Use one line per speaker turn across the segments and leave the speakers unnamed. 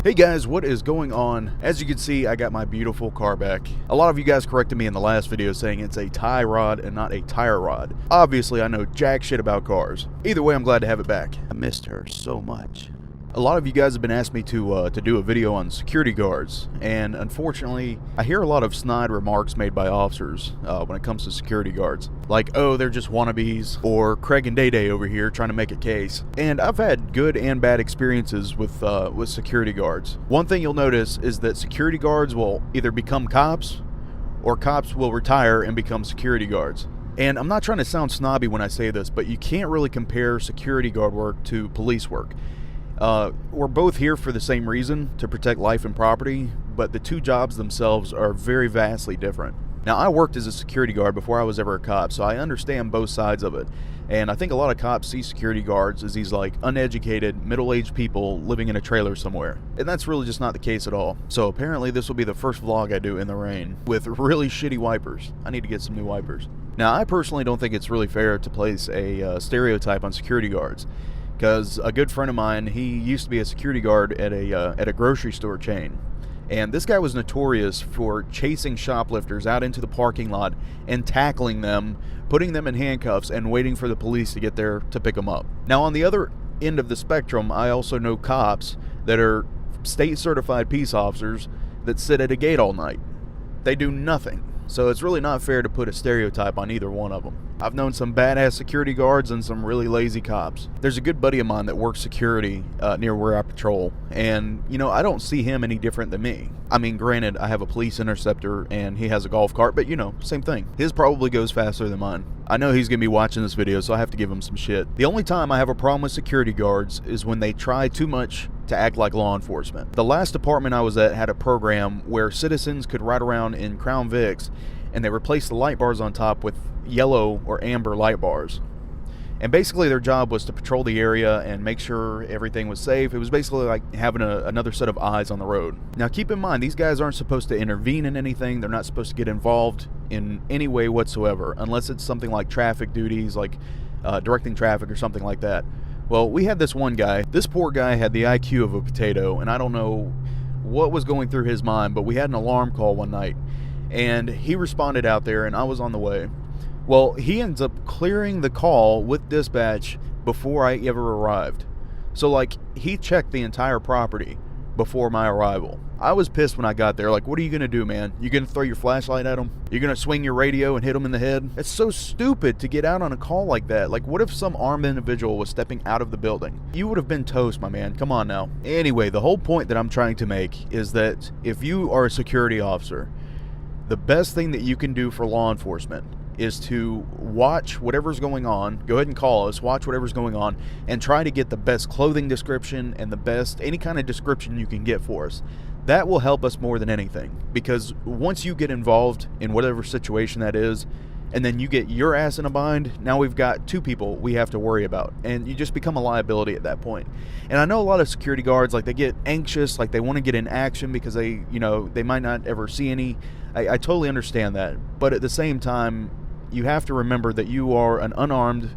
Hey guys, what is going on? As you can see, I got my beautiful car back. A lot of you guys corrected me in the last video saying it's a tie rod and not a tire rod. Obviously, I know jack shit about cars. Either way, I'm glad to have it back. I missed her so much. A lot of you guys have been asking me to do a video on security guards, and unfortunately, I hear a lot of snide remarks made by officers when it comes to security guards. Like, oh, they're just wannabes, or Craig and Day Day over here trying to make a case. And I've had good and bad experiences with security guards. One thing you'll notice is that security guards will either become cops, or cops will retire and become security guards. And I'm not trying to sound snobby when I say this, but you can't really compare security guard work to police work. We're both here for the same reason, to protect life and property, but the two jobs themselves are very vastly different. Now, I worked as a security guard before I was ever a cop, so I understand both sides of it. And I think a lot of cops see security guards as these like uneducated, middle-aged people living in a trailer somewhere. And that's really just not the case at all. So apparently this will be the first vlog I do in the rain with really shitty wipers. I need to get some new wipers. Now, I personally don't think it's really fair to place a stereotype on security guards. Because a good friend of mine, he used to be a security guard at a grocery store chain. And this guy was notorious for chasing shoplifters out into the parking lot and tackling them, putting them in handcuffs, and waiting for the police to get there to pick them up. Now, on the other end of the spectrum, I also know cops that are state-certified peace officers that sit at a gate all night. They do nothing. So it's really not fair to put a stereotype on either one of them. I've known some badass security guards and some really lazy cops. There's a good buddy of mine that works security near where I patrol, and you know, I don't see him any different than me. I mean, granted, I have a police interceptor and he has a golf cart, but you know, same thing. His probably goes faster than mine. I know he's gonna be watching this video, so I have to give him some shit. The only time I have a problem with security guards is when they try too much to act like law enforcement. The last department I was at had a program where citizens could ride around in Crown Vics and they replaced the light bars on top with yellow or amber light bars. And basically their job was to patrol the area and make sure everything was safe. It was basically like having another set of eyes on the road. Now keep in mind, these guys aren't supposed to intervene in anything. They're not supposed to get involved in any way whatsoever, unless it's something like traffic duties, like directing traffic or something like that. Well, we had this one guy. This poor guy had the IQ of a potato, and I don't know what was going through his mind, but we had an alarm call one night, and he responded out there, and I was on the way. Well, he ends up clearing the call with dispatch before I ever arrived. So, like, he checked the entire property before my arrival. I was pissed when I got there. Like, what are you going to do, man? You going to throw your flashlight at him? You're going to swing your radio and hit him in the head? It's so stupid to get out on a call like that. Like, what if some armed individual was stepping out of the building? You would have been toast, my man. Come on now. Anyway, the whole point that I'm trying to make is that if you are a security officer, the best thing that you can do for law enforcement is to watch whatever's going on. Go ahead and call us, watch whatever's going on, and try to get the best clothing description and the best, any kind of description you can get for us. That will help us more than anything, because once you get involved in whatever situation that is, and then you get your ass in a bind, now we've got two people we have to worry about, and you just become a liability at that point. And I know a lot of security guards, like, they get anxious, like they want to get in action because they, you know, they might not ever see any. I totally understand that, but at the same time, you have to remember that you are an unarmed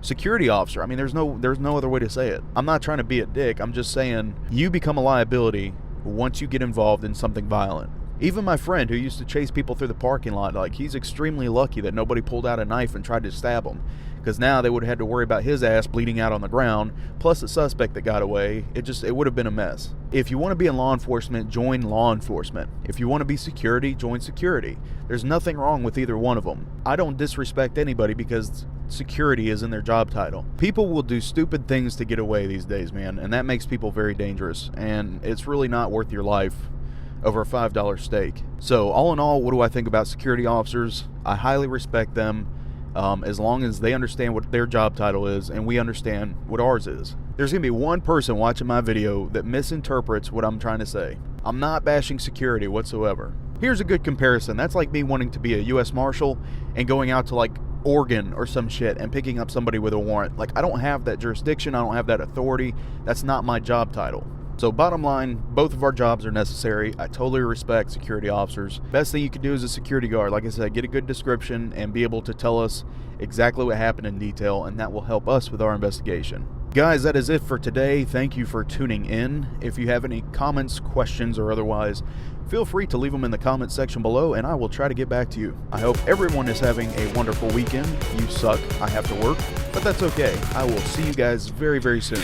security officer. I mean, there's no other way to say it. I'm not trying to be a dick. I'm just saying you become a liability once you get involved in something violent. Even my friend who used to chase people through the parking lot, like, he's extremely lucky that nobody pulled out a knife and tried to stab him, because now they would have had to worry about his ass bleeding out on the ground, plus the suspect that got away. It would have been a mess. If you want to be in law enforcement, join law enforcement. If you want to be security, join security. There's nothing wrong with either one of them. I don't disrespect anybody because security is in their job title. People will do stupid things to get away these days, man, and that makes people very dangerous, and it's really not worth your life over a $5 steak. So all in all, what do I think about security officers? I highly respect them, as long as they understand what their job title is and we understand what ours is. There's gonna be one person watching my video that misinterprets what I'm trying to say. I'm not bashing security whatsoever. Here's a good comparison. That's like me wanting to be a U.S. Marshal and going out to like Oregon or some shit and picking up somebody with a warrant. Like, I don't have that jurisdiction. I don't have that authority. That's not my job title. So bottom line, both of our jobs are necessary. I totally respect security officers. Best thing you can do as a security guard, like I said, get a good description and be able to tell us exactly what happened in detail, and that will help us with our investigation. Guys, that is it for today. Thank you for tuning in. If you have any comments, questions, or otherwise, feel free to leave them in the comment section below, and I will try to get back to you. I hope everyone is having a wonderful weekend. You suck. I have to work, but that's okay. I will see you guys very, very soon.